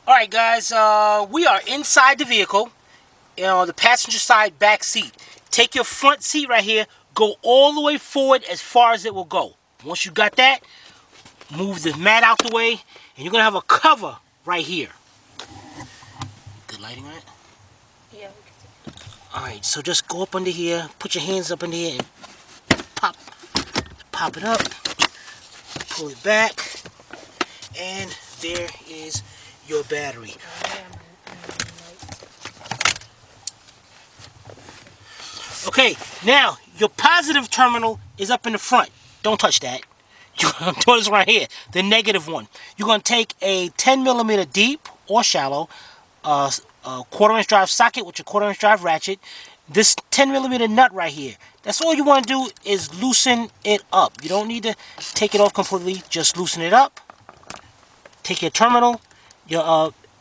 Alright guys, we are inside the vehicle, the passenger side back seat. Take your front seat right here, go all the way forward as far as it will go. Once you got that, move the mat out the way, and you're going to have a cover right here. Good lighting on it? Yeah. Alright, so just go up under here, put your hands up in here, and pop it up, pull it back, and there is your battery. Okay, now your positive terminal is up in the front. Don't touch that. You're going to do this right here, the negative one. You're going to take a 10mm deep or shallow quarter-inch drive socket with your quarter-inch drive ratchet. This 10mm nut right here. That's all you want to do is loosen it up. You don't need to take it off completely. Just loosen it up. Take your terminal,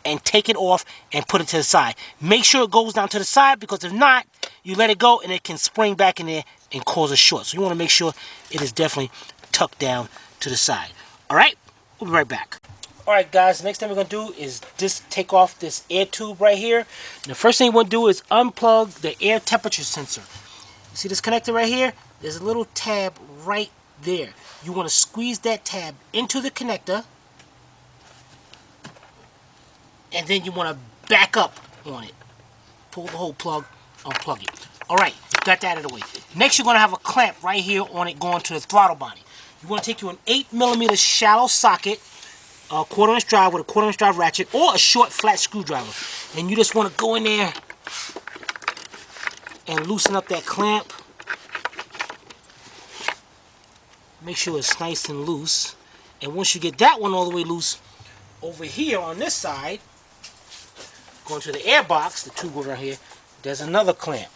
and take it off and put it to the side. Make sure it goes down to the side, because if not, you let it go and it can spring back in there and cause a short. So you want to make sure it is definitely tucked down to the side. Alright, we'll be right back. Alright guys, the next thing we're going to do is take off this air tube right here. And the first thing you want to do is unplug the air temperature sensor. You see this connector right here? There's a little tab right there. You want to squeeze that tab into the connector, and then you want to back up on it. Pull the whole plug, unplug it. Alright, got that out of the way. Next, you're going to have a clamp right here on it going to the throttle body. You want to take you an 8mm shallow socket, a quarter-inch drive with a quarter-inch drive ratchet, or a short flat screwdriver. And you just want to go in there and loosen up that clamp. Make sure it's nice and loose. And once you get that one all the way loose, over here on this side, going to the air box, the tube over here, there's another clamp.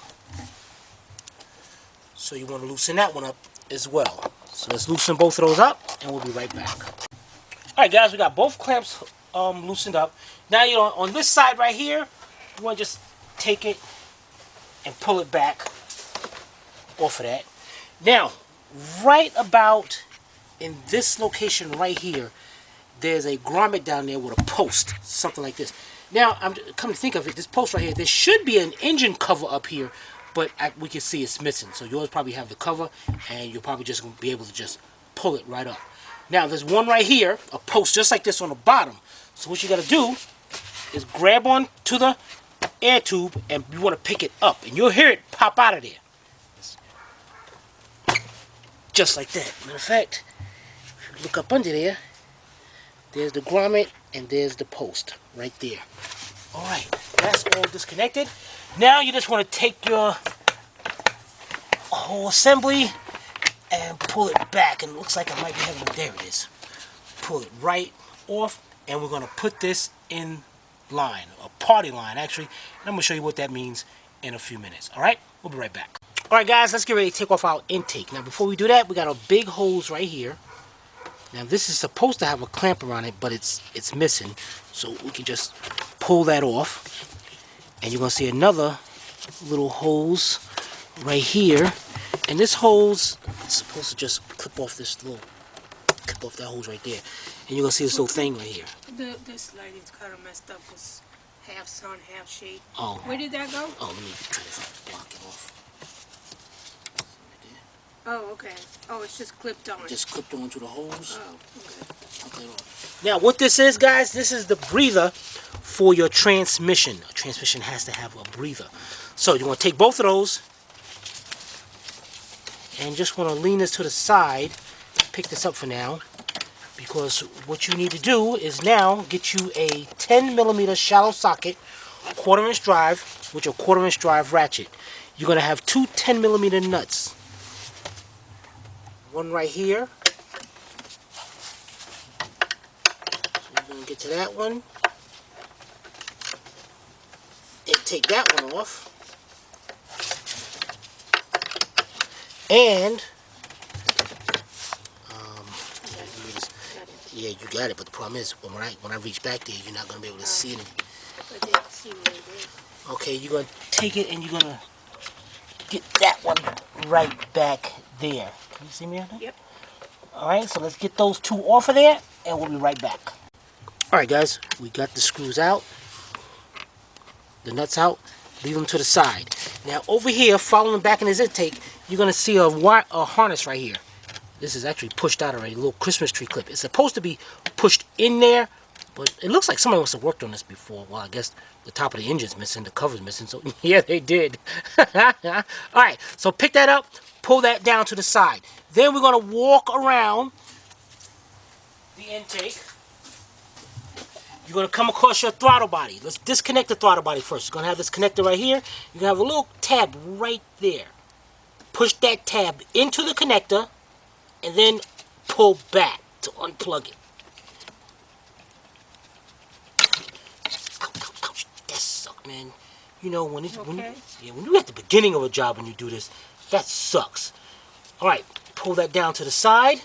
So you want to loosen that one up as well. So let's loosen both of those up, and we'll be right back. Alright guys, we got both clamps loosened up. Now on this side right here, you want to just take it and pull it back off of that. Now, right about in this location right here, there's a grommet down there with a post, something like this. Now, I'm coming to think of it, this post right here, there should be an engine cover up here, but we can see it's missing. So yours probably have the cover, and you'll probably just be able to just pull it right up. Now, there's one right here, a post just like this on the bottom. So what you got to do is grab on to the air tube, and you want to pick it up, and you'll hear it pop out of there. Just like that. Matter of fact, if you look up under there, there's the grommet, and there's the post right there. Alright, that's all disconnected. Now you just want to take your whole assembly and pull it back. And it looks like I might be having, there it is. Pull it right off, and we're going to put this in line, a party line actually. And I'm going to show you what that means in a few minutes. Alright, we'll be right back. Alright guys, let's get ready to take off our intake. Now before we do that, we got a big hose right here. Now this is supposed to have a clamp around it, but it's missing. So we can just pull that off. And you're going to see another little hose right here. And this hose is supposed to just clip off that hose right there. And you're going to see this little thing right here. This light is kind of messed up. It's half sun, half shade. Oh. Where did that go? Oh, let me try to block it off. Oh, okay. Oh, it's just clipped on. Just clipped onto the hose. Oh, okay. Now, what this is, guys, this is the breather for your transmission. A transmission has to have a breather. So you want to take both of those and just want to lean this to the side. Pick this up for now, because what you need to do is now get you a 10mm shallow socket, quarter-inch drive with your quarter-inch drive ratchet. You're going to have two 10mm nuts. One right here. So you're going to get to that one. And take that one off. And yeah, you got it, but the problem is when I reach back there, you're not going to be able to see it. Okay, you're going to take it and you're going to get that one right back there. Can you see me on that? Yep. Alright, so let's get those two off of there, and we'll be right back. Alright guys, we got the screws out, the nuts out, leave them to the side. Now over here, following back in his intake, you're going to see a harness right here. This is actually pushed out already, a little Christmas tree clip. It's supposed to be pushed in there, but it looks like somebody must have worked on this before. Well, I guess the top of the engine's missing, the cover's missing, so yeah, they did. Alright, so pick that up, pull that down to the side. Then we're going to walk around the intake. You're going to come across your throttle body. Let's disconnect the throttle body first. You're going to have this connector right here. You're going to have a little tab right there. Push that tab into the connector and then pull back to unplug it. Ouch, ouch, ouch. That sucks, man. You know, when you're at the beginning of a job when you do this, that sucks. Alright, pull that down to the side.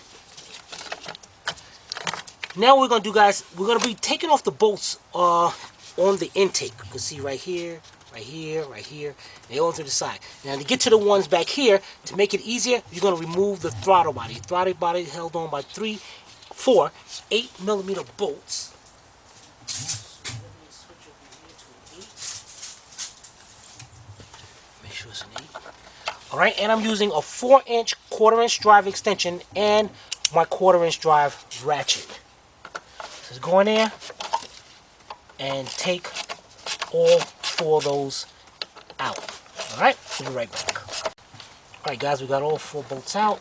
Now what we're going to do, guys, we're going to be taking off the bolts on the intake. You can see right here, right here, right here. They all to the side. Now to get to the ones back here, to make it easier, you're going to remove the throttle body. The throttle body is held on by 8mm bolts. Make sure it's an 8. Alright, and I'm using a 4-inch, 1/4-inch drive extension and my 1/4-inch drive ratchet. Just go in there and take all 4 of those out. Alright, we'll be right back. Alright guys, we got all 4 bolts out.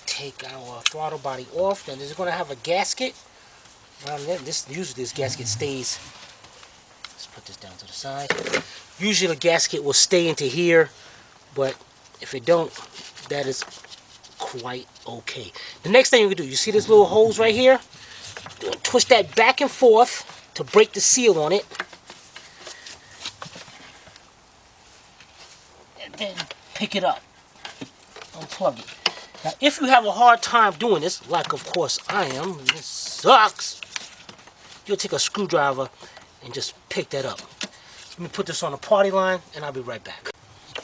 Take our throttle body off. Now this is going to have a gasket around there. Usually this gasket stays. Let's put this down to the side. Usually the gasket will stay into here, but if it don't, that is quite okay. The next thing you can do, you see this little hose right here? Twist that back and forth to break the seal on it. And then pick it up. Unplug it. Now, if you have a hard time doing this, like of course I am, this sucks, you'll take a screwdriver and just pick that up. Let me put this on the party line and I'll be right back.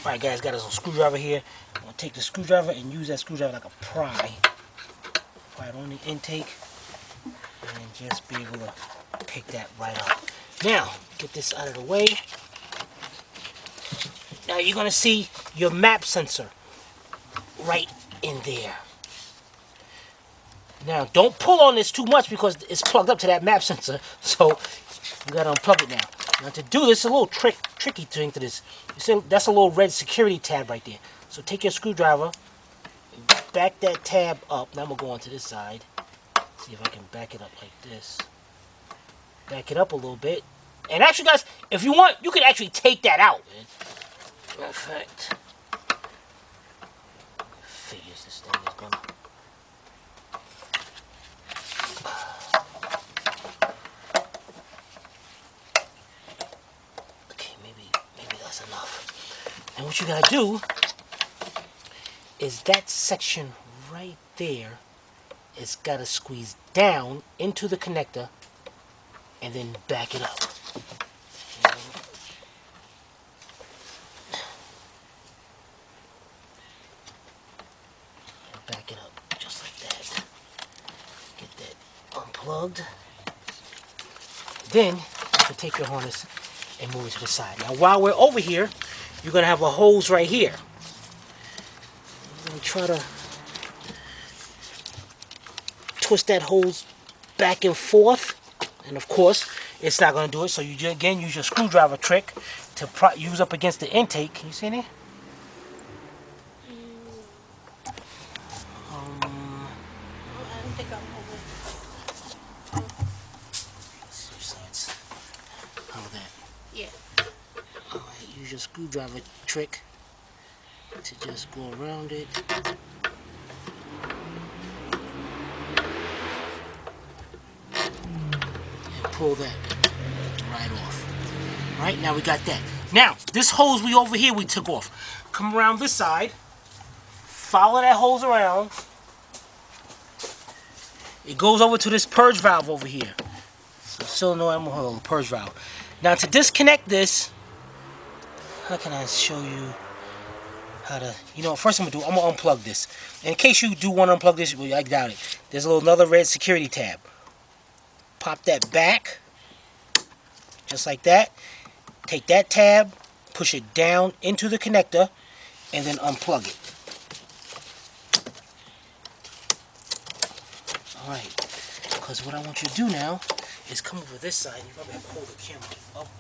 Alright guys, got us a screwdriver here. I'm going to take the screwdriver and use that screwdriver like a pry. Pry it on the intake and just be able to pick that right up. Now, get this out of the way. Now you're going to see your map sensor right in there. Now, don't pull on this too much because it's plugged up to that map sensor. So, you got to unplug it now. Now, to do this, a little tricky thing to this. You see, that's a little red security tab right there. So, take your screwdriver, back that tab up. Now, I'm going to go onto this side. See if I can back it up like this. Back it up a little bit. And actually, guys, if you want, you could actually take that out, man. Matter of fact, figures this thing is gonna. Okay, maybe that's enough. And what you gotta do is that section right there is gotta squeeze down into the connector and then back it up. Back it up just like that. Get that unplugged. Then you can take your harness and move it to the side. Now while we're over here, you're going to have a hose right here. I'm going to try to twist that hose back and forth. And of course, it's not going to do it. So you again use your screwdriver trick to use up against the intake. Can you see any? Use your screwdriver trick to just go around it. And pull that right off. Right, now we got that. Now, this hose over here we took off. Come around this side. Follow that hose around. It goes over to this purge valve over here. So solenoid purge valve. Now to disconnect this, how can I show you? how to, you know, first I'm gonna unplug this. And in case you do want to unplug this, well, I doubt it. There's another red security tab. Pop that back, just like that. Take that tab, push it down into the connector, and then unplug it. Alright, because what I want you to do now is come over this side. You probably have to hold the camera upward.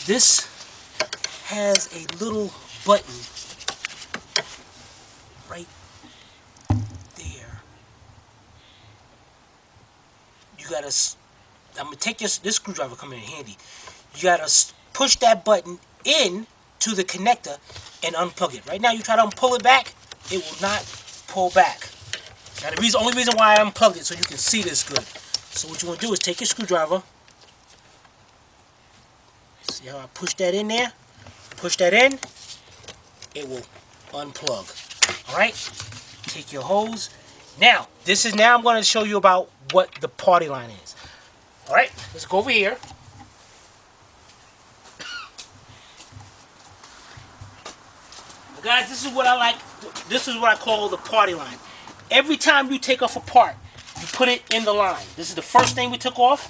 This has a little button right there. You gotta, I'm gonna take this screwdriver coming in handy. You gotta push that button in to the connector and unplug it. Right now, you try to pull it back, it will not pull back. Now, the only reason why I unplugged it so you can see this good. So what you want to do is take your screwdriver. See how I push that in there? Push that in, it will unplug. All right. Take your hose. Now I'm going to show you about what the party line is. All right. Let's go over here. Guys, this is what I like. This is what I call the party line. Every time you take off a part, you put it in the line. This is the first thing we took off.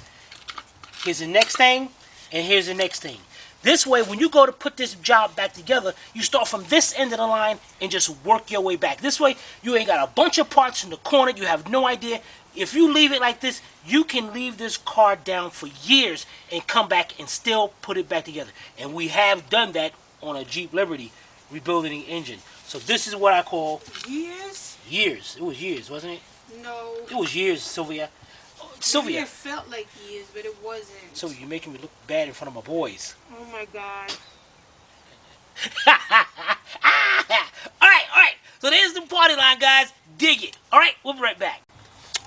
Here's the next thing, and here's the next thing. This way, when you go to put this job back together, you start from this end of the line and just work your way back. This way, you ain't got a bunch of parts in the corner. You have no idea. If you leave it like this, you can leave this car down for years and come back and still put it back together. And we have done that on a Jeep Liberty rebuilding the engine. So this is what I call years. Years. It was years, wasn't it? No. It was years, Sylvia. Sylvia. It felt like years, but it wasn't. So you're making me look bad in front of my boys. Oh my God. Alright. So there's the party line, guys. Dig it. Alright, we'll be right back.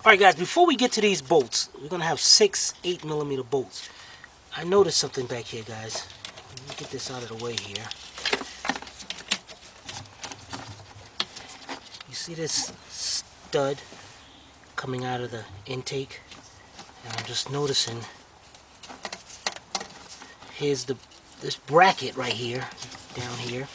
Alright, guys, before we get to these bolts, we're going to have 6 8mm bolts. I noticed something back here, guys. Let me get this out of the way here. You see this stud coming out of the intake? And I'm just noticing, here's this bracket right here, down here.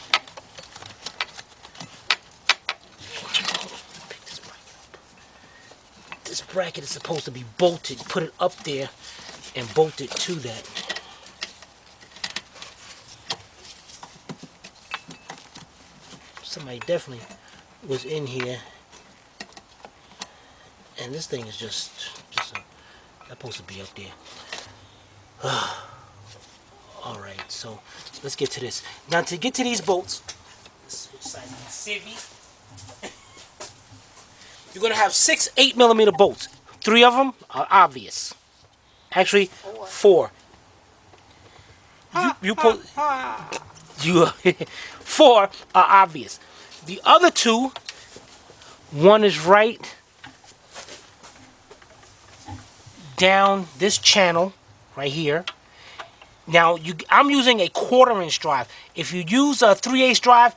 Pick this bracket up. This bracket is supposed to be bolted. Put it up there and bolt it to that. Somebody definitely was in here, and this thing is just supposed to be up there. Alright, so let's get to this. Now to get to these bolts, you're going to have 6 8mm bolts. 3 of them are obvious. Actually, 4. You pull. 4 are obvious. The other 2, one is right down this channel right here. Now I'm using a 1/4" drive. If you use a 3/8 drive,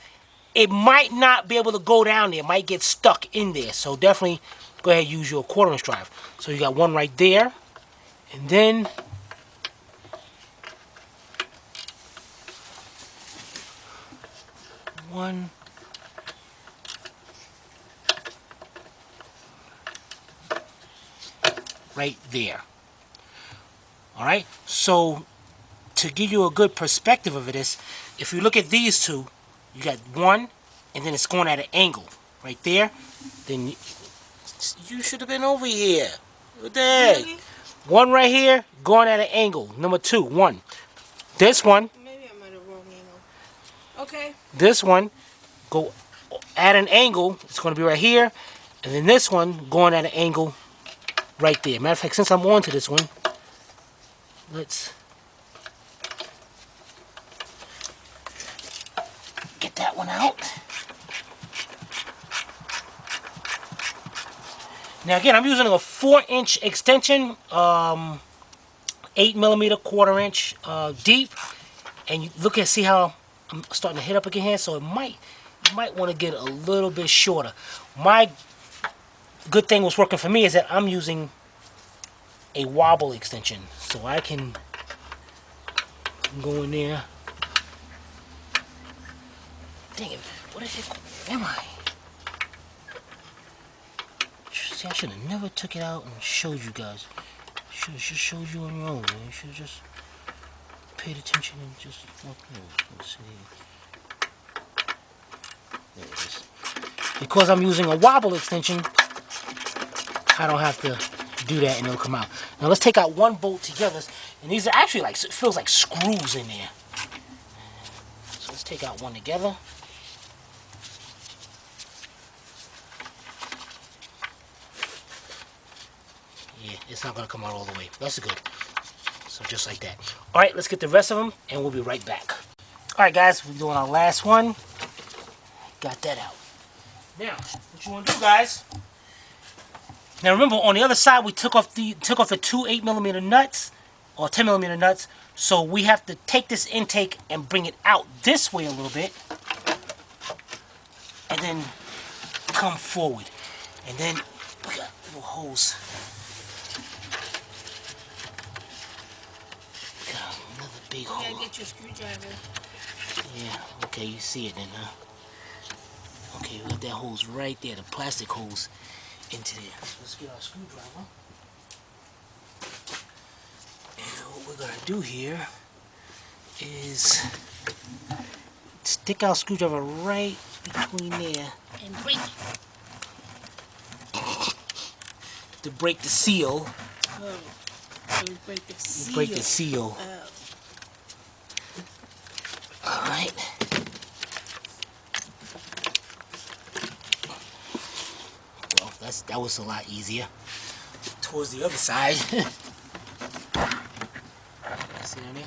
it might not be able to go down there. It might get stuck in there. So definitely go ahead and use your 1/4" drive. So you got one right there, and then one right there. Alright, so to give you a good perspective of this, if you look at these two, you got one, and then it's going at an angle right there. Then you should have been over here. What the heck? Really? One right here, going at an angle. Number 2, 1. This one. Maybe I'm at a wrong angle. Okay. This one, go at an angle. It's going to be right here. And then this one, going at an angle right there. Matter of fact, since I'm on to this one, let's get that one out. Now again, I'm using a 4-inch extension, 8mm 1/4" deep, and you look and see how I'm starting to hit up again here. So you might want to get a little bit shorter. My good thing was working for me is that I'm using a wobble extension, so I can Go in there. Dang it, what is it? Where am I? See, I should have never took it out and showed you guys. Should have just showed you on your own, man. You should have just paid attention and just let's see. There it is. Because I'm using a wobble extension, I don't have to do that and it'll come out. Now let's take out one bolt together. And these are actually like, it feels like screws in there. So let's take out one together. Yeah, it's not gonna come out all the way. That's good. So just like that. All right, let's get the rest of them and we'll be right back. All right, guys, we're doing our last one. Got that out. Now, what you want to do, guys? Now remember, on the other side, we took off the two 8mm nuts or 10mm nuts. So we have to take this intake and bring it out this way a little bit, and then come forward. And then we got little holes. Got another big hole. You gotta get your screwdriver. Yeah. Okay, you see it then, huh? Okay, we got that hose right there, the plastic hose into there. So let's get our screwdriver. And what we're gonna do here is stick our screwdriver right between there And break it. to break the seal. Oh. So we break the seal. Break the seal. Alright. Well, that was a lot easier. Towards the other side. See down there?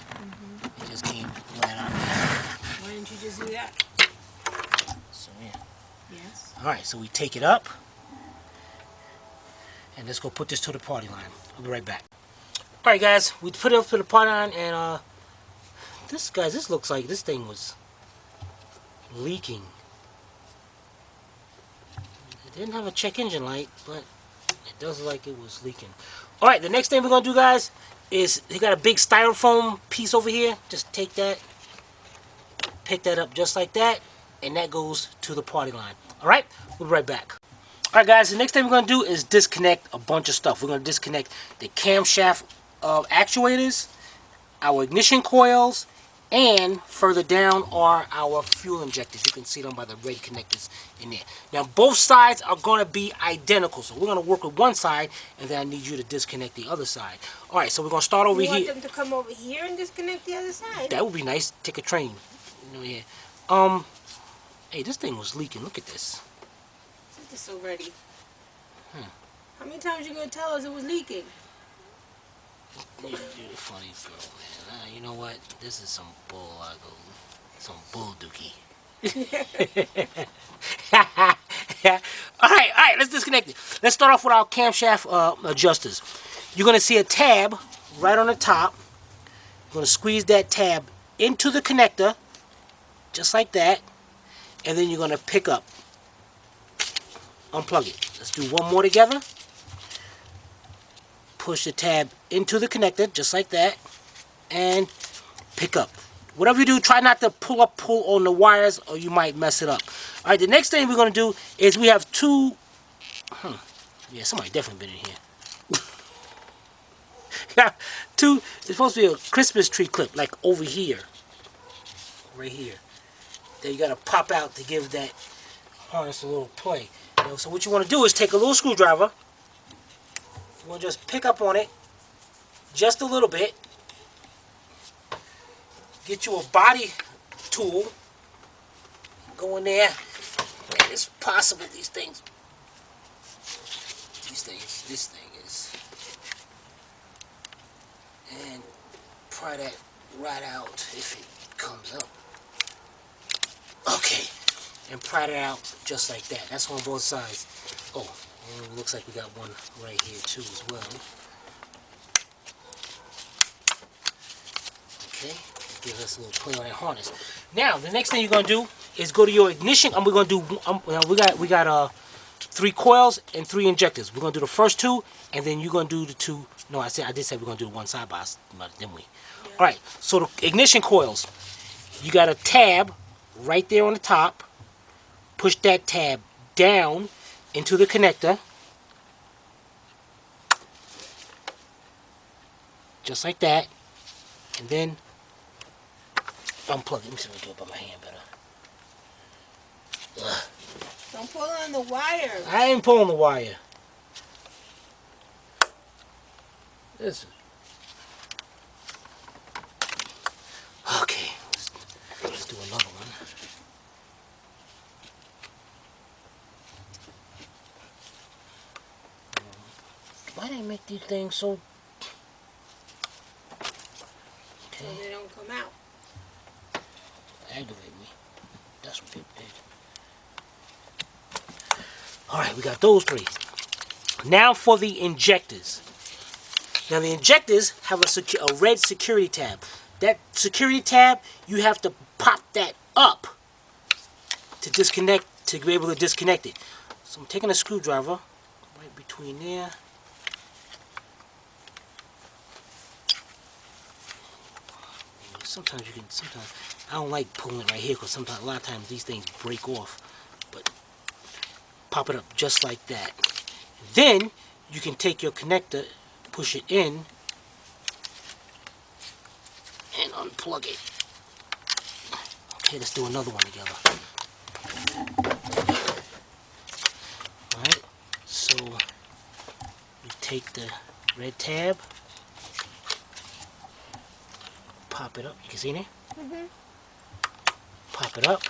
It just came right out there. Why didn't you just do that? So yeah. Yes. Alright, so we take it up. And let's go put this to the party line. I'll be right back. Alright guys, we put it up to the party line and this looks like this thing was leaking. It didn't have a check engine light, but it does look like it was leaking. Alright, the next thing we're gonna do, guys, is you got a big styrofoam piece over here. Just take that, pick that up just like that, and that goes to the party line. Alright, we'll be right back. Alright guys, the next thing we're going to do is disconnect a bunch of stuff. We're going to disconnect the camshaft actuators, our ignition coils, and further down are our fuel injectors. You can see them by the red connectors in there. Now both sides are going to be identical. So we're going to work with one side and then I need you to disconnect the other side. Alright, so we're going to start over here. You want them to come over here and disconnect the other side? That would be nice. Take a train. You know, yeah. Hey, this thing was leaking. Look at this. This already. How many times you gonna tell us it was leaking? You're a funny girl, man. You know what? This is some bull. Some bull dookie. All right. Let's disconnect it. Let's start off with our camshaft adjusters. You're gonna see a tab right on the top. You're gonna squeeze that tab into the connector, just like that, and then you're gonna pick up. Unplug it. Let's do one more together. Push the tab into the connector, just like that, and pick up. Whatever you do, try not to pull on the wires, or you might mess it up. All right, the next thing we're going to do is we have two. Yeah, somebody definitely been in here. Two. It's supposed to be a Christmas tree clip, like over here, right here. That you got to pop out to give that harness a little play. So what you want to do is take a little screwdriver. You want to just pick up on it just a little bit. Get you a body tool. Go in there. And it's possible this thing is. And pry that right out if it comes up. Okay. And pry it out just like that. That's on both sides. Oh, and it looks like we got one right here too as well. Okay, give us a little play on that harness. Now, the next thing you're gonna do is go to your ignition. We're gonna do. We got 3 coils and 3 injectors. We're gonna do the first 2, and then you're gonna do the 2. No, I did say we're gonna do the one side by side, didn't we? Yeah. All right. So the ignition coils, you got a tab right there on the top. Push that tab down into the connector, just like that, and then unplug it. Let me see if I can do it by my hand better. Ugh. Don't pull on the wire. I ain't pulling the wire. This. Okay, let's do another one. Why do they make these things so? Okay. So they don't come out. Aggravate me. That's what they did. Alright, we got those 3. Now for the injectors. Now the injectors have a red security tab. That security tab, you have to pop that up to disconnect, to be able to disconnect it. So I'm taking a screwdriver right between there. Sometimes I don't like pulling it right here because sometimes, a lot of times these things break off. But pop it up just like that. Then you can take your connector, push it in, and unplug it. Okay, let's do another one together. Alright, so you take the red tab, pop it up. You can see there? Mm-hmm. Pop it up.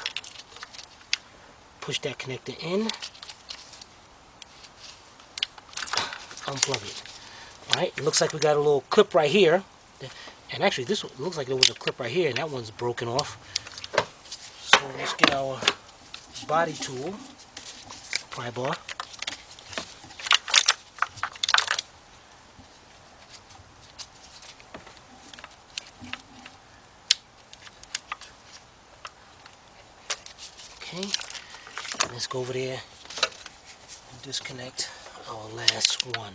Push that connector in. Unplug it. Alright, it looks like we got a little clip right here. And actually, this looks like there was a clip right here, and that one's broken off. So let's get our body tool, pry bar. Okay, let's go over there and disconnect our last one.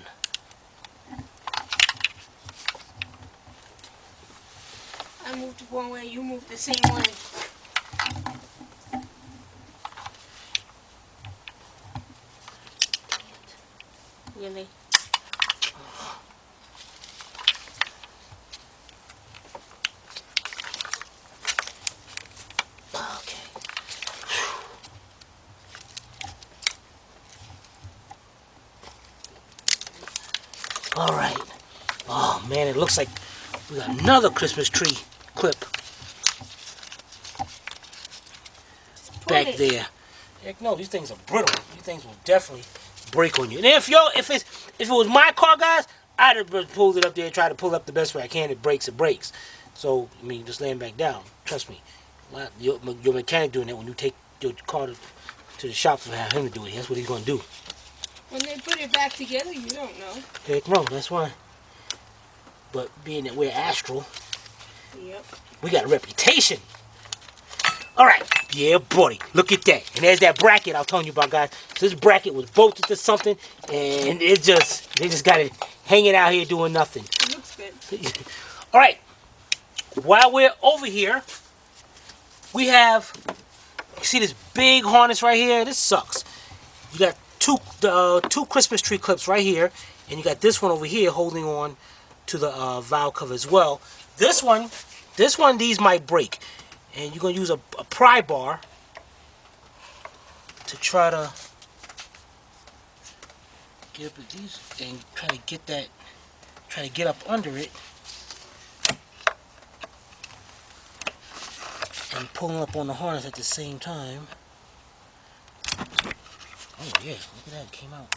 I moved one way, you moved the same way. Really? Okay. All right. Oh man, it looks like we got another Christmas tree clip back there. Heck no, these things are brittle. These things will definitely break on you. And if it was my car, guys, I'd have pulled it up there and tried to pull up the best way I can. It breaks, it breaks. So I mean, just laying back down. Trust me, your mechanic doing that when you take your car to the shop to have him to do it. That's what he's gonna do. When they put it back together, you don't know. Heck no, that's why. But being that we're Astral, yep, we got a reputation. All right, yeah, buddy, look at that. And there's that bracket I was telling you about, guys. So this bracket was bolted to something, and they just got it hanging out here doing nothing. It looks good. All right, while we're over here, we have, you see this big harness right here? This sucks. You got two Christmas tree clips right here, and you got this one over here holding on to the valve cover as well. This one, these might break, and you're gonna use a pry bar to try to get up at these and try to get up under it and pulling up on the harness at the same time. Oh yeah, look at that, it came out.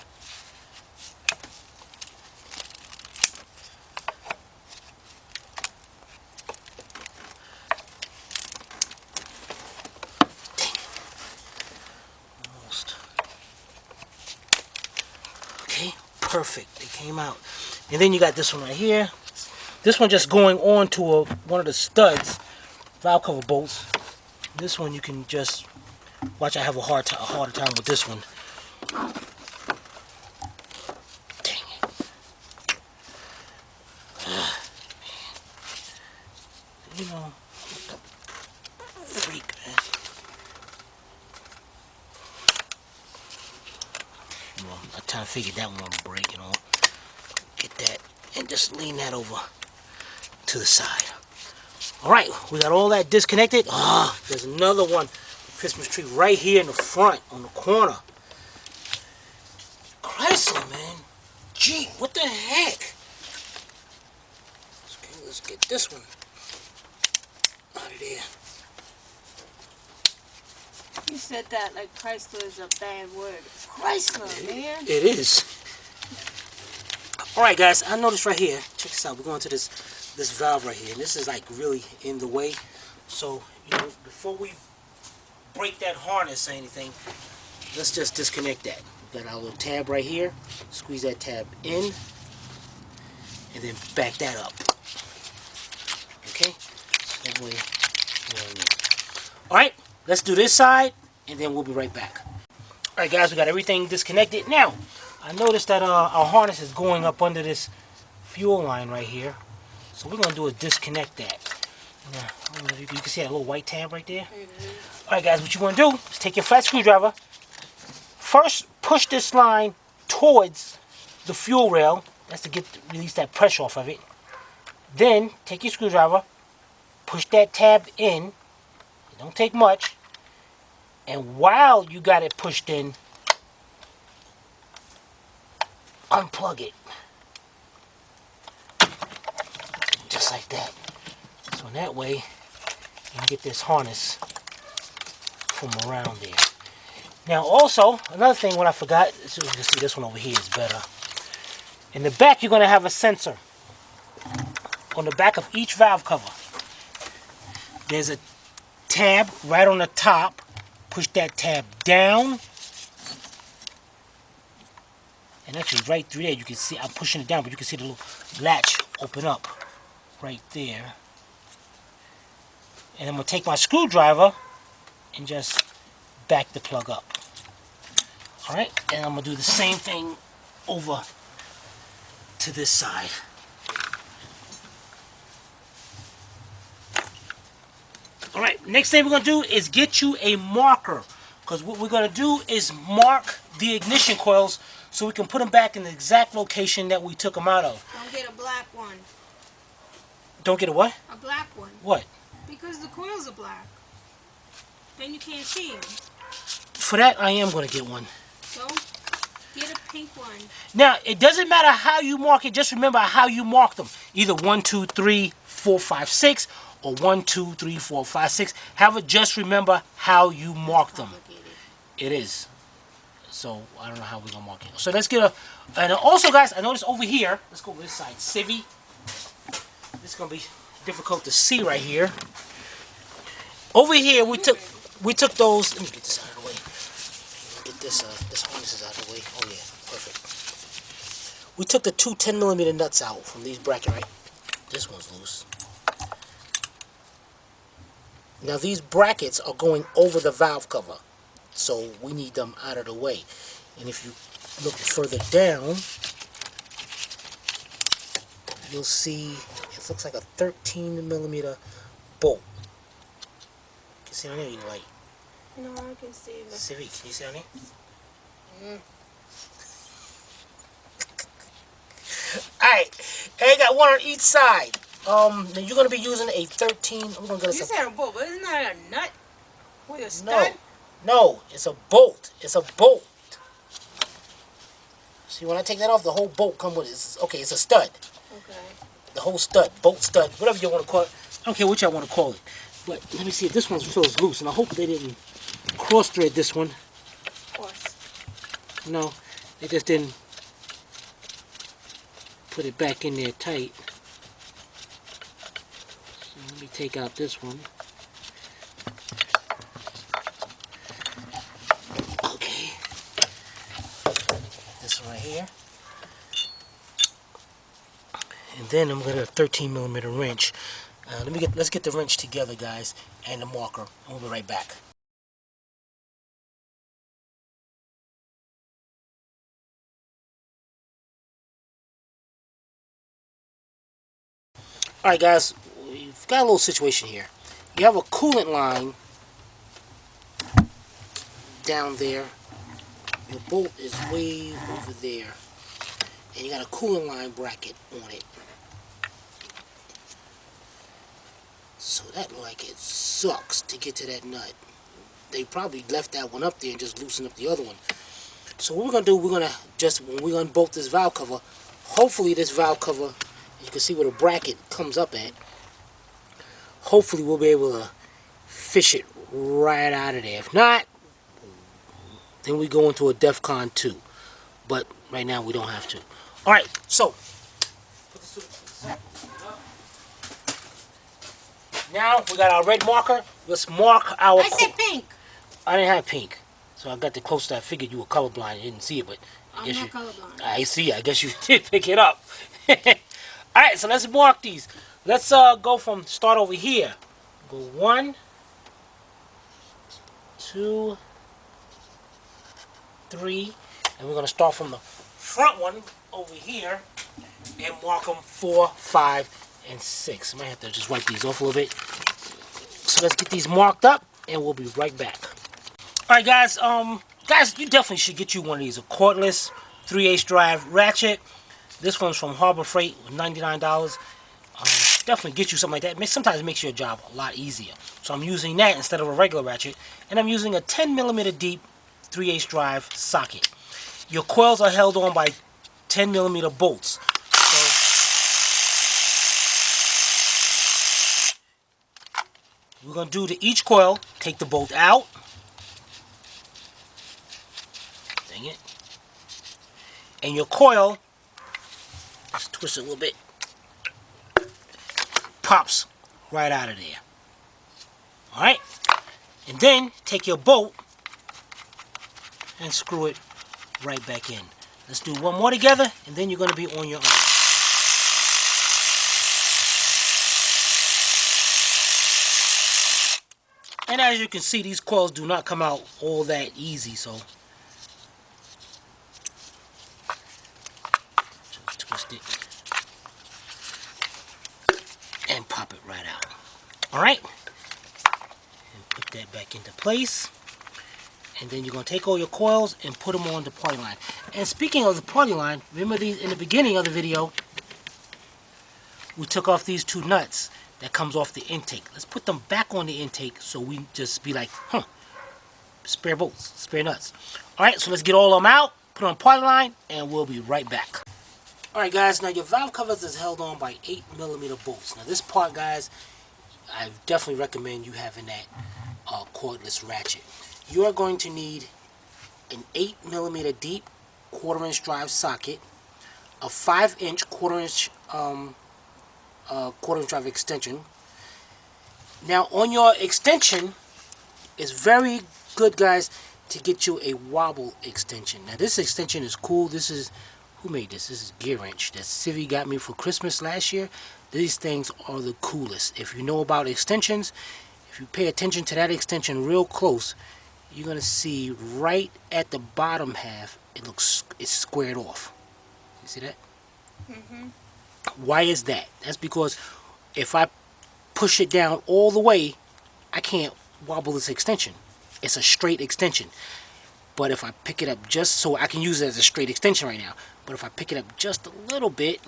Okay, perfect. It came out. And then you got this one right here. This one just going on to one of the studs, valve cover bolts. This one you can just watch. I have a harder time with this one. You know, freak, man. Well, I'm trying to figure that one would break, you know. Get that and just lean that over to the side. All right, we got all that disconnected. Ah, there's another one. Christmas tree right here in the front on the corner. Chrysler, man. Gee, what the heck? Okay, let's get this one out of there. You said that like Chrysler is a bad word. Chrysler, man. It is. All right, guys. I noticed right here. Check this out. We're going to this valve right here, and this is like really in the way. So, you know, before we break that harness or anything, let's just disconnect that. We've got our little tab right here. Squeeze that tab in, and then back that up. Okay. So that way. All right. Let's do this side, and then we'll be right back. All right, guys, we got everything disconnected. Now, I noticed that our harness is going up under this fuel line right here. So we're going to do is disconnect that. Now, I don't know if you can see that little white tab right there. All right, guys, what you want to do is take your flat screwdriver. First, push this line towards the fuel rail. That's to release that pressure off of it. Then, take your screwdriver, push that tab in. It don't take much. And while you got it pushed in, unplug it. Just like that. So in that way, you can get this harness from around there. Now also, another thing what I forgot, so you can see this one over here is better. In the back, you're going to have a sensor. On the back of each valve cover, there's a tab right on the top. Push that tab down, and actually right through there you can see I'm pushing it down, but you can see the little latch open up right there. And I'm going to take my screwdriver and just back the plug up. Alright, and I'm going to do the same thing over to this side. Alright, next thing we're going to do is get you a marker. Because what we're going to do is mark the ignition coils so we can put them back in the exact location that we took them out of. Don't get a black one. Don't get a what? A black one. What? Because the coils are black. Then you can't see them. For that, I am going to get one. So, get a pink one. Now, it doesn't matter how you mark it. Just remember how you mark them. Either 1, 2, 3, 4, 5, 6. Or 1, 2, 3, 4, 5, 6. However, just remember how you mark them. It is. So, I don't know how we're going to mark it. So, let's get a... And also, guys, I noticed over here... Let's go over this side. Civvy. This is going to be difficult to see right here. Over here, we took those... Let me get this out of the way. Get this harness is out of the way. Oh, yeah. Perfect. We took the two 10mm nuts out from these brackets, right? This one's loose. Now these brackets are going over the valve cover, so we need them out of the way. And if you look further down, you'll see it looks like a 13mm bolt. Can you see on there? You like? No, I can see it. Civic, can you see on there? Alright, and you got one on each side. Now you're going to be using a 13... We're gonna get You said a bolt, but isn't that a nut? With a No, stud? no, it's a bolt. It's a bolt. See, when I take that off, the whole bolt comes with it. Okay, it's a stud. Okay. The whole stud, bolt stud, whatever you want to call it. I don't care what y'all want to call it. But let me see if this one feels loose, and I hope they didn't cross-thread this one. Of course. No, they just didn't put it back in there tight. So let me take out this one. Okay. This one right here. And then I'm gonna 13mm wrench. Let's get the wrench together, guys, and the marker. And we'll be right back. Alright guys, we've got a little situation here. You have a coolant line down there. Your bolt is way over there. And you got a coolant line bracket on it. So that look like it sucks to get to that nut. They probably left that one up there and just loosened up the other one. So what we're gonna do, we're gonna just, when we unbolt this valve cover, hopefully this valve cover, you can see where the bracket comes up at. Hopefully we'll be able to fish it right out of there. If not, then we go into a DEFCON 2. But right now we don't have to. Alright, so now we got our red marker. Let's mark our... I said pink. I didn't have pink. So I got the closest I figured you were colorblind. I didn't see it, but I guess I'm not colorblind. I see. I guess you did pick it up. Alright, so let's mark these. Let's go from start over here. Go 1, 2, 3, and we're gonna start from the front one over here and mark them 4, 5, and 6. I might have to just wipe these off a little bit. So let's get these marked up, and we'll be right back. All right, guys. Guys, you definitely should get you one of these, a cordless 3/8 drive ratchet. This one's from Harbor Freight, $99. Definitely get you something like that. Sometimes it makes your job a lot easier. So I'm using that instead of a regular ratchet, and I'm using a 10mm deep 3/8 drive socket. Your coils are held on by 10mm bolts. So we're going to do to each coil, take the bolt out. Dang it. And your coil, let's twist it a little bit, pops right out of there. Alright? And then take your bolt and screw it right back in. Let's do one more together, and then you're going to be on your own. And as you can see, these coils do not come out all that easy, so just twist it and pop it right out. Alright? And put that back into place. And then you're going to take all your coils and put them on the party line. And speaking of the party line, remember these in the beginning of the video, we took off these 2 nuts that comes off the intake. Let's put them back on the intake so we just be like, spare bolts, spare nuts. Alright, so let's get all of them out, put on party line, and we'll be right back. Alright guys, now your valve covers is held on by 8mm bolts. Now this part, guys, I definitely recommend you having that cordless ratchet. You are going to need an 8mm deep 1/4" drive socket, a 5" 1/4" 1/4" drive extension. Now on your extension, it's very good, guys, to get you a wobble extension. Now this extension is cool. This is, who made this? This is Gear Wrench that Civi got me for Christmas last year. These things are the coolest. If you know about extensions, if you pay attention to that extension real close, you're going to see right at the bottom half, it's squared off. You see that? Mm-hmm. Why is that? That's because if I push it down all the way, I can't wobble this extension. It's a straight extension. But if I pick it up just so I can use it as a straight extension right now, but if I pick it up just a little bit,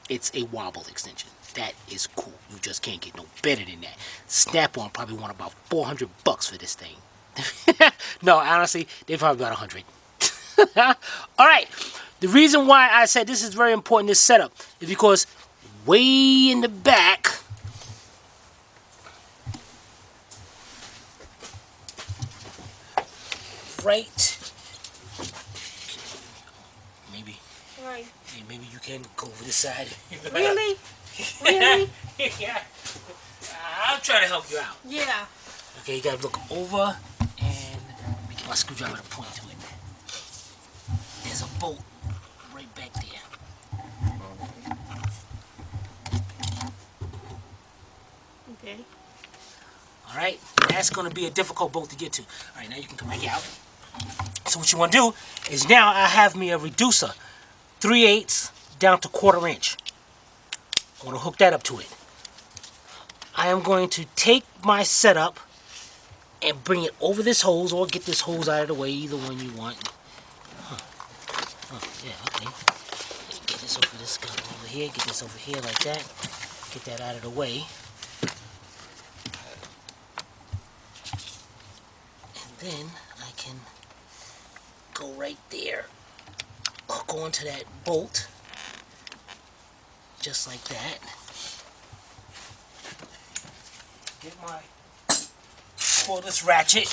it's a wobble extension. That is cool. You just can't get no better than that. Snap-on probably want about $400 for this thing. No, honestly, they probably about 100. Alright, the reason why I said this is very important, this setup, is because way in the back, right, maybe you can go over this side. Really? Really? Yeah. I'll try to help you out. Yeah. Okay, you gotta look over and let me get my screwdriver to point to it. There's a bolt right back there. Okay. Alright, that's gonna be a difficult bolt to get to. Alright, now you can come back out. So what you wanna do is now I have me a reducer, 3/8 down to 1/4". I wanna hook that up to it. I am going to take my setup and bring it over this hose, or get this hose out of the way, either one you want. Oh, yeah, okay. Get this over this guy over here, get this over here like that. Get that out of the way. And then I can go right there, hook onto that bolt, just like that. Get my cordless ratchet.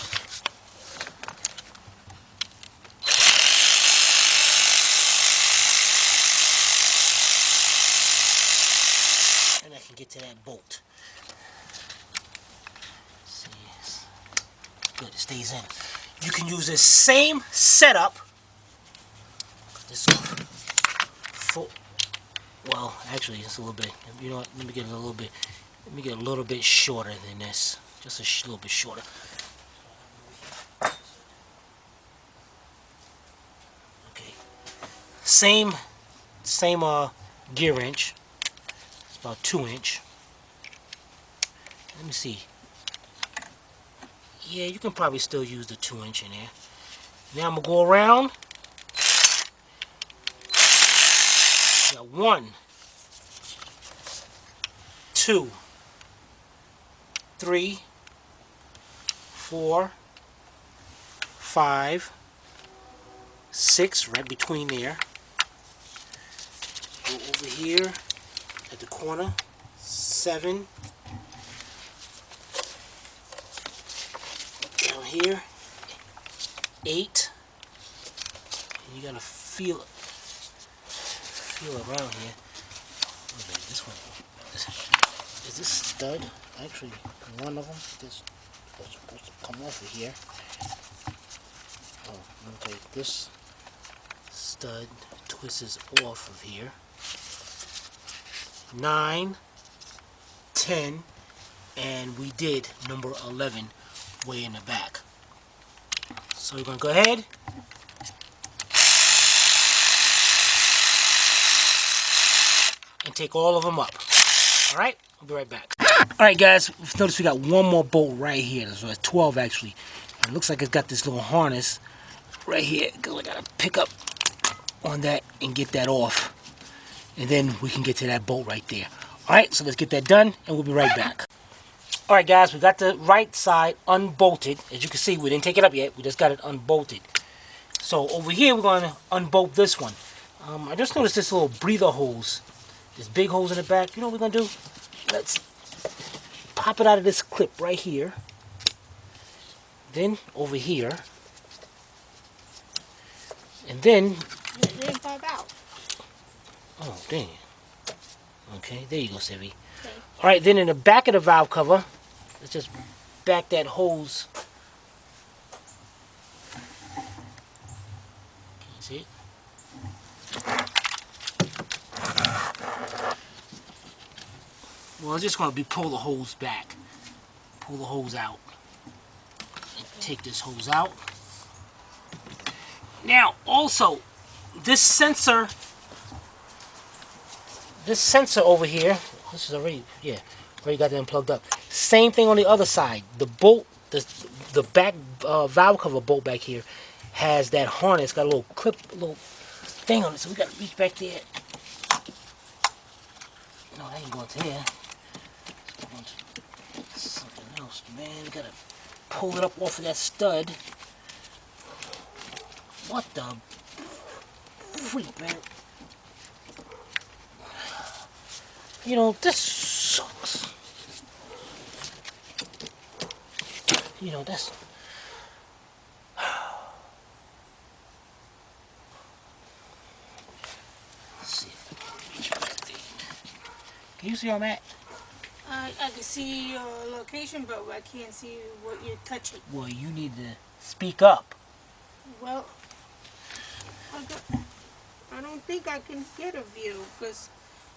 And I can get to that bolt. See, good, it stays in. You can use this same setup. This full. Well, actually, it's a little bit. You know what? Let me get it a little bit. Let me get a little bit shorter than this. Just a little bit shorter. Okay. Same gear wrench. It's about 2 inch. Let me see. Yeah, you can probably still use the 2 inch in there. Now I'm gonna go around. Got 1, 2, 3, 4, 5, 6, right between there. Go over here at the corner. 7. Down here. 8. And you gotta feel around here. Okay, this one. Is this stud? Actually, one of them is supposed to come off of here. Oh, okay. This stud twists off of here. 9, 10, and we did number 11 way in the back. So we're gonna go ahead. And take all of them up. Alright, I'll be right back. Alright guys, notice we got one more bolt right here. So it's 12 actually. And it looks like it's got this little harness right here. Because I gotta pick up on that and get that off. And then we can get to that bolt right there. Alright, so let's get that done and we'll be right back. Alright guys, we got the right side unbolted. As you can see, we didn't take it up yet. We just got it unbolted. So over here, we're going to unbolt this one. I just noticed this little breather hose. This big hose in the back. You know what we're going to do? Let's pop it out of this clip right here. Then over here. And then... It didn't pop out. Oh, dang. Okay, there you go, Sevi. Okay. Alright, then in the back of the valve cover, let's just back that hose. Can you see it? Well, I'm just going to pull the hose back. Pull the hose out. And take this hose out. Now, also, this sensor over here, this is already, yeah, already got them plugged up. Same thing on the other side. The bolt, the back valve cover bolt back here has that harness, got a little clip, a little thing on it, so we got to reach back there. No, that ain't going to there. It's going to something else, man. We got to pull it up off of that stud. What the freak, man? You know, this sucks. You know, that's... Let's see if I can reach back there. Can you see where I'm at? I can see your location, but I can't see what you're touching. Well, you need to speak up. Well, I don't think I can get a view, because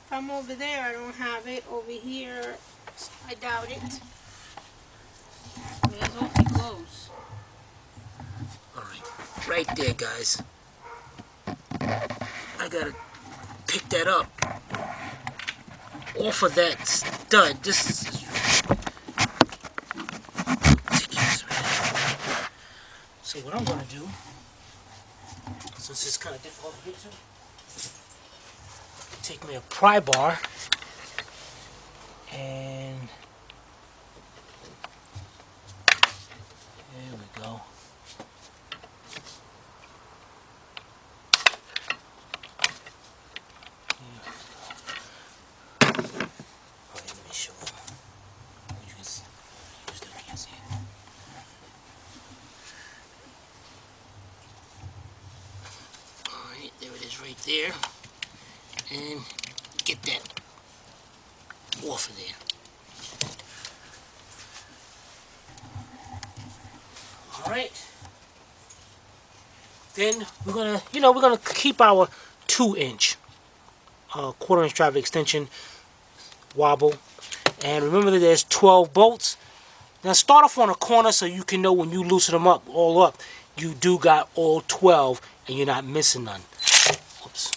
if I'm over there, I don't have it. Over here, I doubt it. It's awfully close. Alright, right there, guys. I gotta pick that up off of that stud. This is I'm going to do, since it's kind of difficult to get to, take me a pry bar and there we go. Right there, and get that off of there. All right. Then we're gonna keep our 2-inch, 1/4-inch driver extension wobble, and remember that there's 12 bolts. Now start off on a corner so you can know when you loosen them up all up, you do got all 12 and you're not missing none. Oops.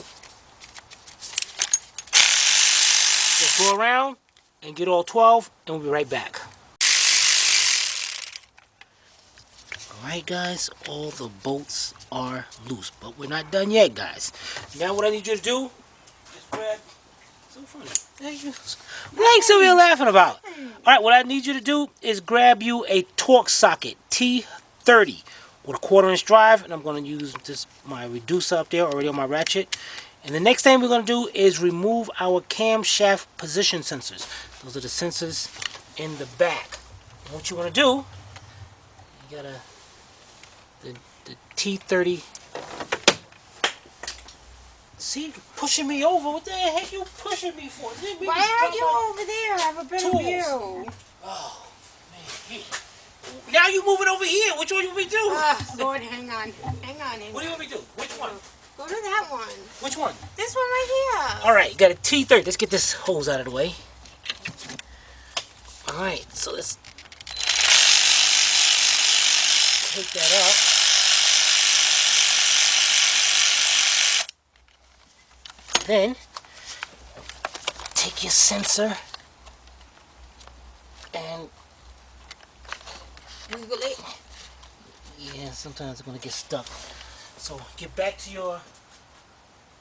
Just go around and get all 12 and we'll be right back. Alright guys, all the bolts are loose, but we're not done yet guys. Now what I need you to do is grab, so funny, thank you. Thanks, what we're laughing about. Alright, what I need you to do is grab you a torque socket, T30. With a 1/4-inch drive, and I'm going to use this my reducer up there already on my ratchet. And the next thing we're going to do is remove our camshaft position sensors. Those are the sensors in the back. And what you want to do, you got the T30. See, you're pushing me over. What the heck you pushing me for? Why are you over there? I have a better view. Oh man. Now you moving over here. Which one you want me to do? Lord, hang on. What do you want me to do? Which one? Go to that one. Which one? This one right here. All right, you got a T30. Let's get this hose out of the way. All right, so let's take that up. Then take your sensor and wiggle it. Yeah, sometimes it's gonna get stuck. So get back to your.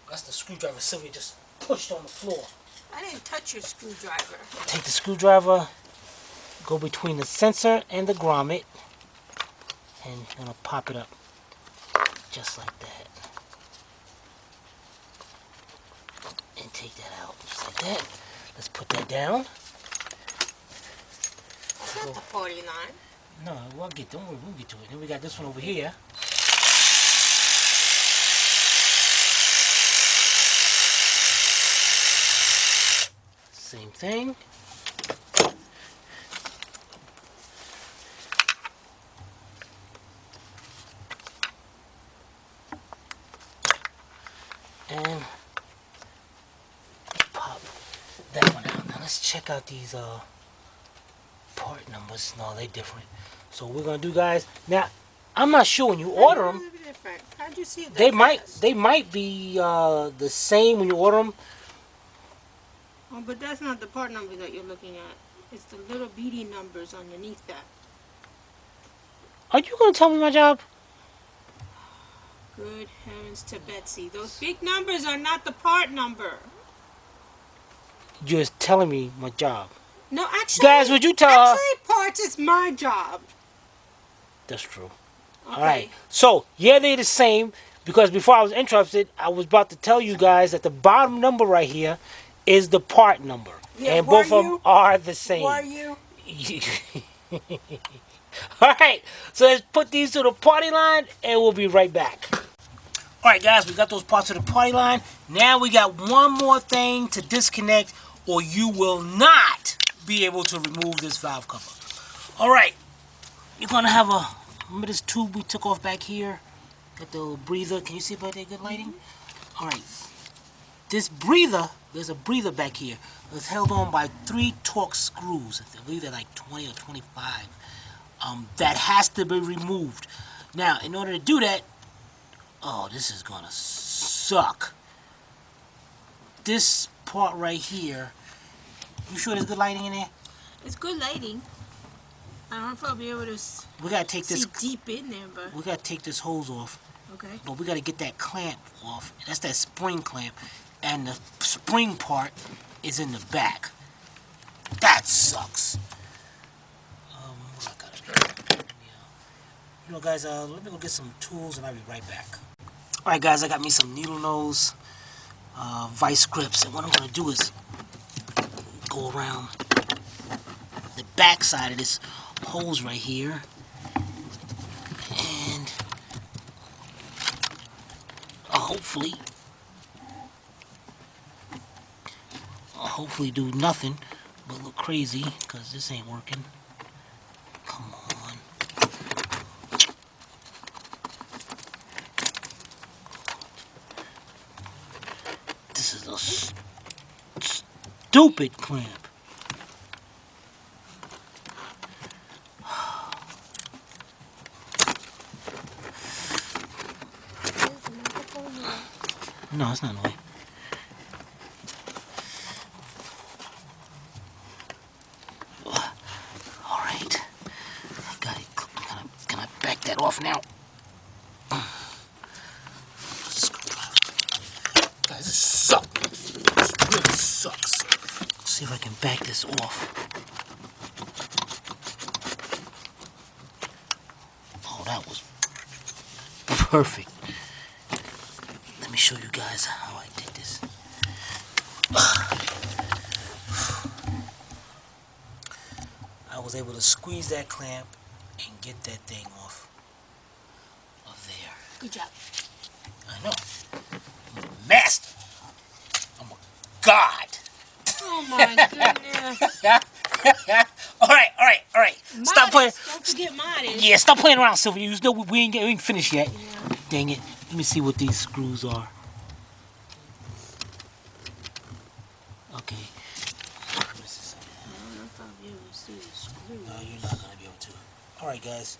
That's the screwdriver Sylvia just pushed on the floor. I didn't touch your screwdriver. Take the screwdriver, go between the sensor and the grommet, and you're gonna pop it up just like that. And take that out just like that. Let's put that down. It's not the party line. No, we'll get to it. Then we got this one over here. Same thing. And pop that one out. Now let's check out these part numbers. No, they're different. So what we're gonna do, guys. Now, I'm not sure when you order them. How'd you see that? They might be the same when you order them. Oh, but that's not the part number that you're looking at. It's the little beady numbers underneath that. Are you gonna tell me my job? Good heavens to Betsy! Those big numbers are not the part number. You're just telling me my job. No, actually, guys, would you tell her? Actually, parts is my job. That's true. Okay. All right. So yeah, they're the same because before I was interrupted, I was about to tell you guys that the bottom number right here is the part number, yeah, and both of them are the same. Were you? All right. So let's put these to the party line, and we'll be right back. All right, guys, we got those parts to the party line. Now we got one more thing to disconnect, or you will not be able to remove this valve cover. All right, you're gonna have a, remember this tube we took off back here? Got the little breather. Can you see about that good lighting? All right, this breather, there's a breather back here. It's held on by 3 Torx screws. I believe they're like 20 or 25. That has to be removed. Now, in order to do that, oh, this is gonna suck. This part right here, you sure there's good lighting in there? It's good lighting. I don't know if I'll be able to We gotta take see this. deep in there, but We gotta take this hose off. okay. But we gotta get that clamp off. That's that spring clamp, and the spring part is in the back. That sucks. What I gotta do? You know, guys, let me go get some tools, and I'll be right back. All right, guys, I got me some needle nose vice grips, and what I'm gonna do is go around the back side of this hose right here, and hopefully do nothing but look crazy, because this ain't working. Come on. This is a stupid clamp. No, it's not in the way. Alright. I got it. Can I back that off now? Guys, this sucks. This really sucks. Let's see if I can back this off. Oh, that was perfect. Let me show you guys how I did this. I was able to squeeze that clamp and get that thing off of there. Good job. I know. I'm a master. I'm a god. Oh my goodness. All right. Stop playing. Don't forget modest. Yeah, stop playing around, Sylvia. You know we ain't finished yet. Yeah. Dang it. Let me see what these screws are. Okay. I don't know if I'll be able to see the screw. No, you're not going to be able to. Alright, guys.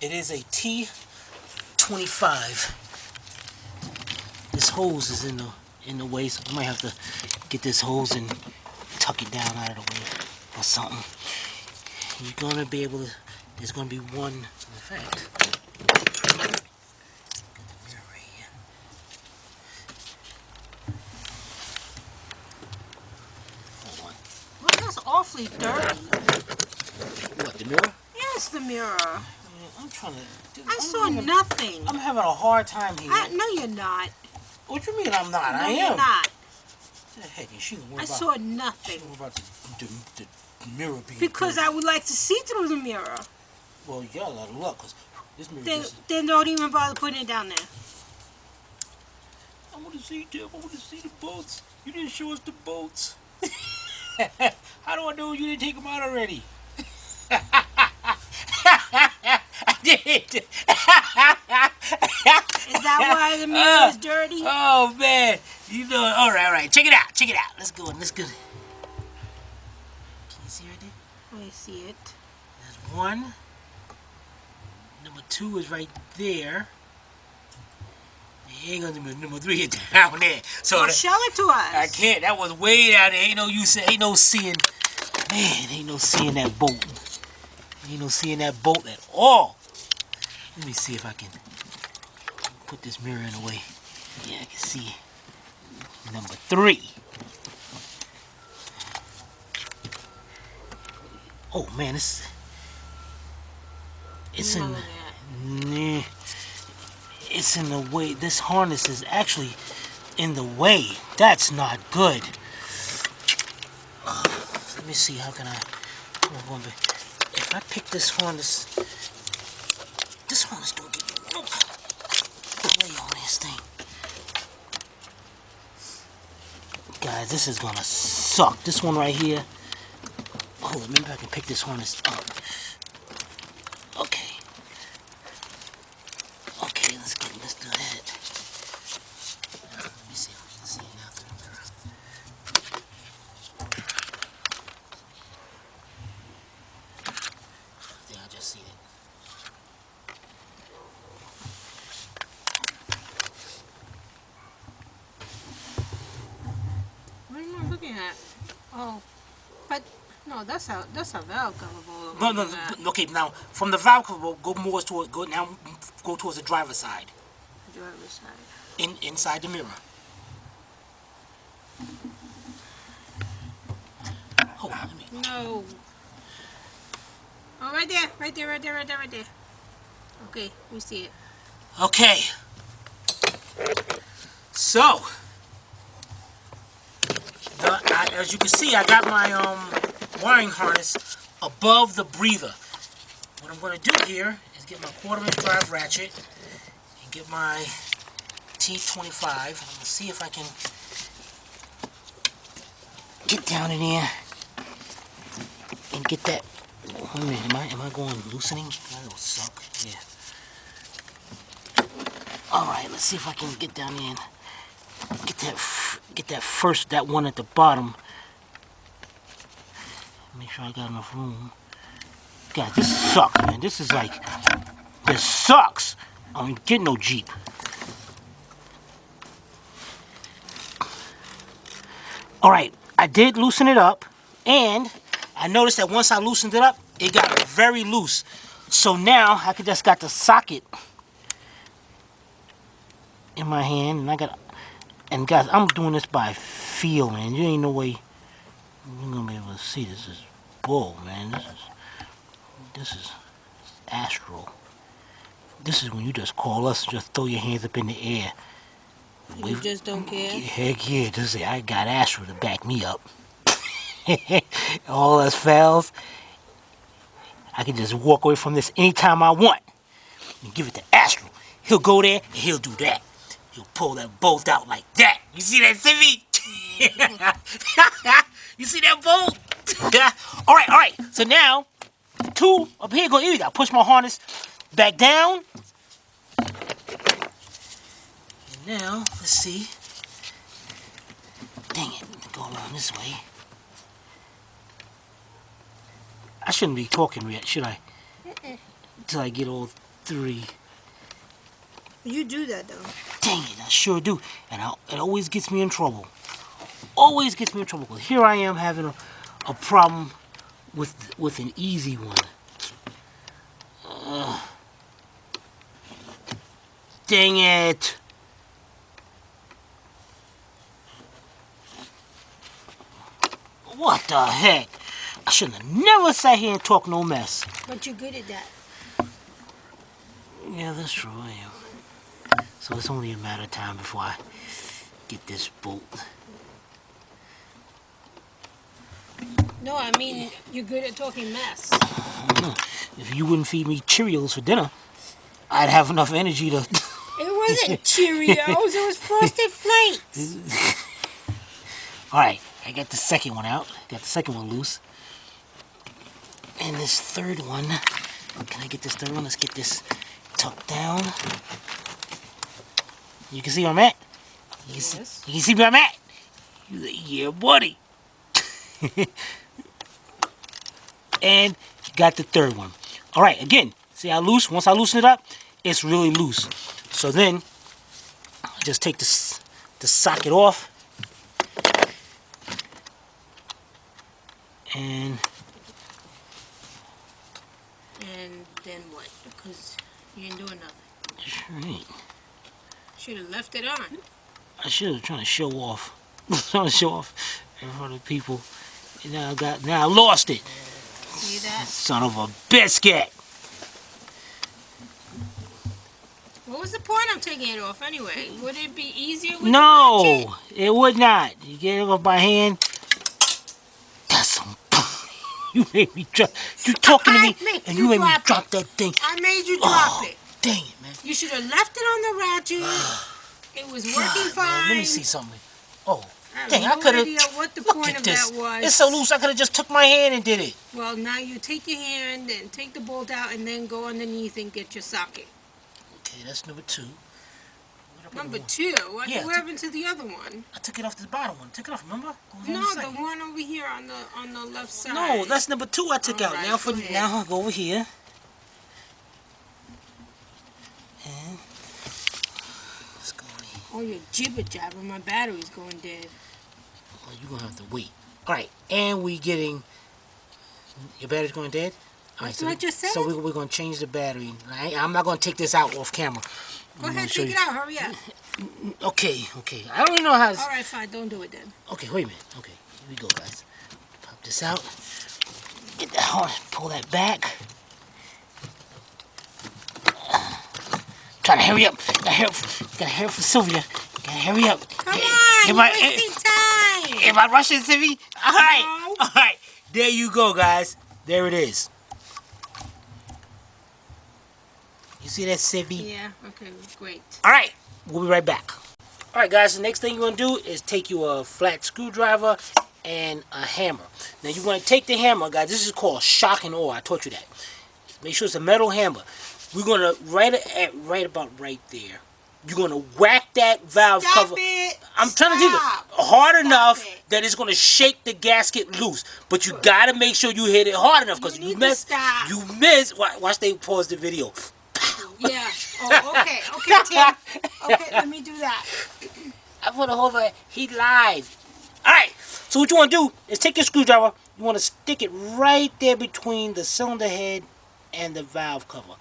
It is a T25. This hose is in the way, so I might have to get this hose and tuck it down out of the way or something. You're going to be able to, there's going to be one, in fact. That's awfully dirty. What, the mirror? Yes, the mirror. I'm trying to... I saw nothing. I'm having a hard time here. No, you're not. What you mean I'm not? No, I am. You're not. Heck, she don't worry I about, saw nothing. she don't worry about the mirror being Because dirty. I would like to see through the mirror. Well, you got a lot of luck, because this mirror Then don't even bother putting it down there. I want to see them. I want to see the boats. You didn't show us the boats. How do I know you didn't take them out already? I did. Is that why the mirror is dirty? Oh, man. You know, all right. Check it out. Let's go. Can you see right there? I see it. There's one. Number 2 is right there. You ain't gonna do number 3 is down there. So Well, show it to us. I can't. That was way down there. Ain't no use. Ain't no seeing. Man, ain't no seeing that boat. Ain't no seeing that boat at all. Let me see if I can put this mirror in the way. Yeah, I can see number 3. Oh man, it's it's in the way. This harness is actually in the way. That's not good. Let me see, how can I... If I pick this harness don't give me no play on this thing. Guys, this is gonna suck. This one right here. Hold on, maybe I can pick this harness up. Okay. Okay, let's do that. Let me see if we can see it now through the mirror. I think I just see it. What am I looking at? Oh, but no, that's a valve cover. No. Okay, now from the valve cover, go more toward. Go towards the driver's side. Driver's side. Inside the mirror. Hold on, let me. No. Oh, right there. Okay, we see it. Okay. So, as you can see, I got my wiring harness above the breather. What I'm going to do here is get my 1/4" drive ratchet and get my T25. I'm going to see if I can get down in there and get that. Wait a minute, am I going loosening? That'll suck. Yeah. All right, let's see if I can get down there and get that one at the bottom. Make sure I got enough room. God, this sucks, man. This sucks. I don't get no Jeep. All right, I did loosen it up, and I noticed that once I loosened it up, it got very loose. So now I just got the socket in my hand, and guys, I'm doing this by feel, man. You ain't no way you're gonna be able to see this. Is bull, man. This is astral. This is when you just call us and just throw your hands up in the air. You just don't care? Heck yeah, I got astral to back me up. All else fails, I can just walk away from this anytime I want and give it to Astral. He'll go there and he'll do that. He'll pull that bolt out like that. You see that, Timmy? You see that bolt? All right. So now, the two up here go easy. I push my harness back down. And now, let's see. Dang it, let me go around this way. I shouldn't be talking yet, should I? Until I get all three. You do that though. Dang it, I sure do. And it always gets me in trouble. Always gets me in trouble. Because here I am having a problem with an easy one. Dang it. What the heck? I shouldn't have never sat here and talked no mess. But you're good at that. Yeah, that's true, I am. So it's only a matter of time before I get this bolt. No, I mean, you're good at talking mess. If you wouldn't feed me Cheerios for dinner, I'd have enough energy to... It wasn't Cheerios, it was Frosted Flakes. Alright, I got the second one out. Got the second one loose. And this third one, can I get this third one? Let's get this tucked down. You can see where I'm at? You can see where I'm at? Yeah, buddy. And got the third one. Alright, again, see how loose? Once I loosen it up, it's really loose. So then, I just take the socket off. And then what? Because you ain't doing nothing. Sure ain't. Should have left it on. I should have trying to show off. Trying to show off in front of people. And now I lost it. See that? Son of a biscuit. What was the point of taking it off anyway? Would it be easier with No, the ratchet? it would not. You get it off by hand. That's some. You made me drop. You talking to me, and you made me drop that thing. I made you drop it. Dang it, man. You should have left it on the ratchet. It was working fine. Man, let me see something. Oh, I dang! have I could no have. idea what the Look point at of this. that was. It's so loose. I could have just took my hand and did it. Well, now you take your hand and take the bolt out, and then go underneath and get your socket. Okay, that's number 2. Number 2? What happened to the other one? I took it off the bottom one. Took it off, remember? No, the one over here on the left side. No, that's number 2 I took out. Right, Now I'll go over here. And let's go in here. Oh, you're jibber jabber. My battery's going dead. Well, you're gonna have to wait. Alright, and we getting your battery's going dead? All right, That's what I just said. So we're going to change the battery. I'm not going to take this out off camera. Go ahead, take it out. Hurry up. Okay. I don't even know how to... All right, fine. Don't do it then. Okay, wait a minute. Okay, here we go, guys. Pop this out. Get that harness. Pull that back. Trying to hurry up. Gotta hurry up for Sylvia. Gotta hurry up. Come on, you're wasting time. Am I rushing, Sylvia? All right. No. All right. There you go, guys. There it is. You see that, Sylvia? Yeah, okay, great. All right. We'll be right back. All right, guys. The next thing you're going to do is take you a flat screwdriver and a hammer. Now, you want to take the hammer, guys. This is called shock and awe. I taught you that. Make sure it's a metal hammer. We're going to, right about right there, you're going to whack that valve cover. It. I'm trying to tell you, hard enough that it's going to shake the gasket loose. But you got to make sure you hit it hard enough, because you miss. Watch they pause the video. Yeah. Oh, okay. Okay, Tim. Okay, let me do that. I put a hold on it. He lied. All right. So what you want to do is take your screwdriver. You want to stick it right there between the cylinder head and the valve cover.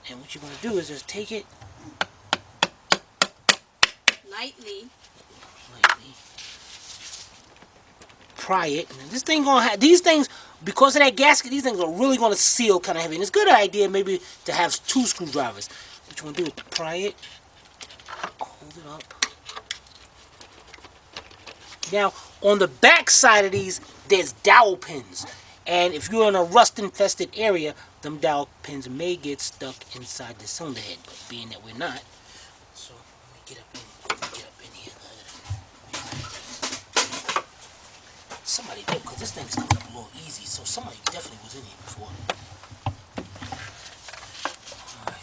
And what you're going to do is just take it Lightly. Pry it. And this thing going to have, these things, because of that gasket, these things are really going to seal kind of heavy. And it's a good idea maybe to have 2 screwdrivers. What you want to do is pry it. Hold it up. Now, on the back side of these, there's dowel pins. And if you're in a rust-infested area, them dowel pins may get stuck inside the cylinder head. But being that we're not, so let me get up in here. Somebody did, because this thing's coming up a little easy, so somebody definitely was in here before. Alright.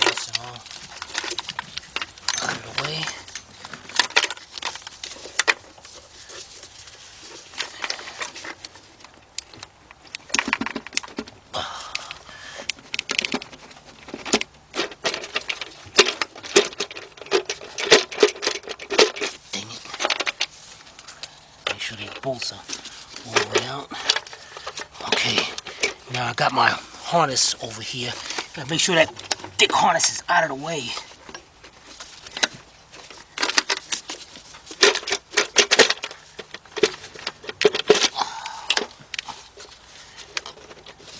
This all out of the way. Bolts are all the way out. Okay, now I got my harness over here. Gotta make sure that thick harness is out of the way.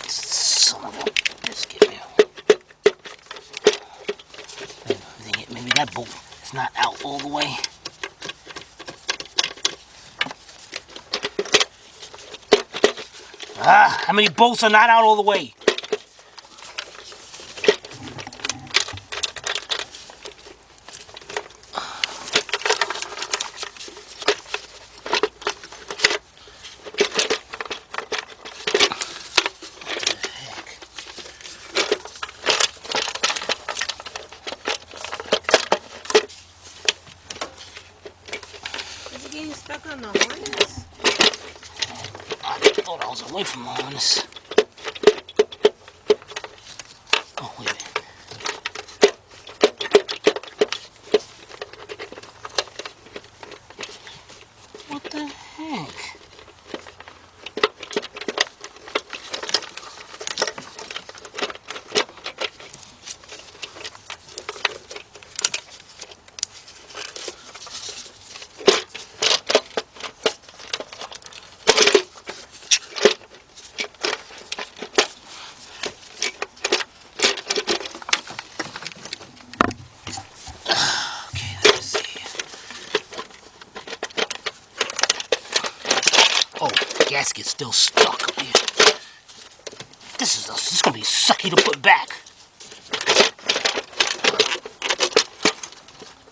Son of a biscuit, man. Maybe that bolt is not out all the way. How many bolts are not out all the way? Is it getting stuck on the harness? I thought I was away from the harness. Oh, wait a minute. What the heck? Gasket's still stuck up here. This is gonna be sucky to put back.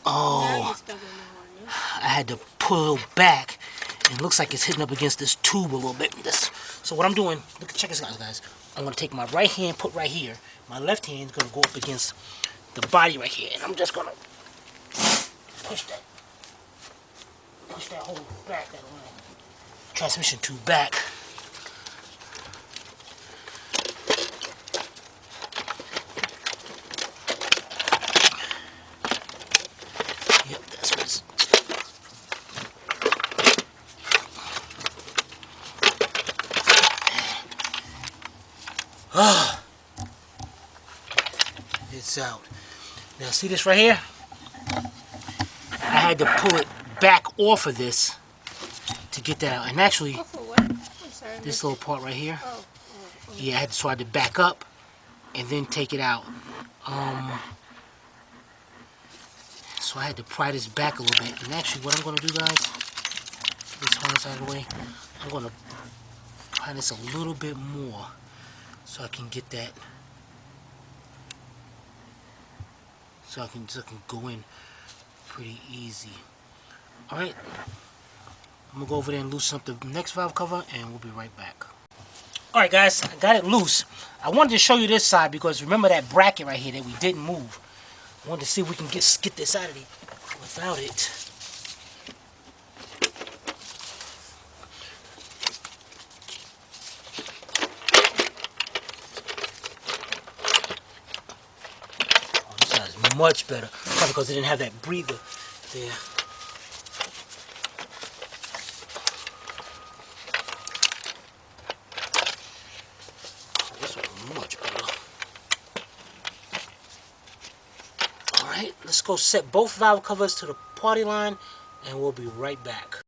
Oh, I had to pull back, and it looks like it's hitting up against this tube a little bit. So what I'm doing, check this out, guys. I'm gonna take my right hand, put right here. My left hand's gonna go up against the body right here, and I'm just gonna push that whole back, that transmission tube back. Yep, that's what it's It's out. Now see this right here? I had to pull it back off of this to get that out. And actually, Oh, for what? I'm sorry. this little part right here, Oh. yeah, so I had to back up and then take it out. So I had to pry this back a little bit. And actually, what I'm going to do, guys, this harness out of the way, I'm going to pry this a little bit more so I can get that, so I can go in pretty easy. All right, I'm gonna go over there and loosen up the next valve cover, and we'll be right back. All right, guys, I got it loose. I wanted to show you this side because remember that bracket right here that we didn't move. I wanted to see if we can get this out of here without it. Oh, this side is much better, probably because it didn't have that breather there. Let's go set both valve covers to the party line and we'll be right back.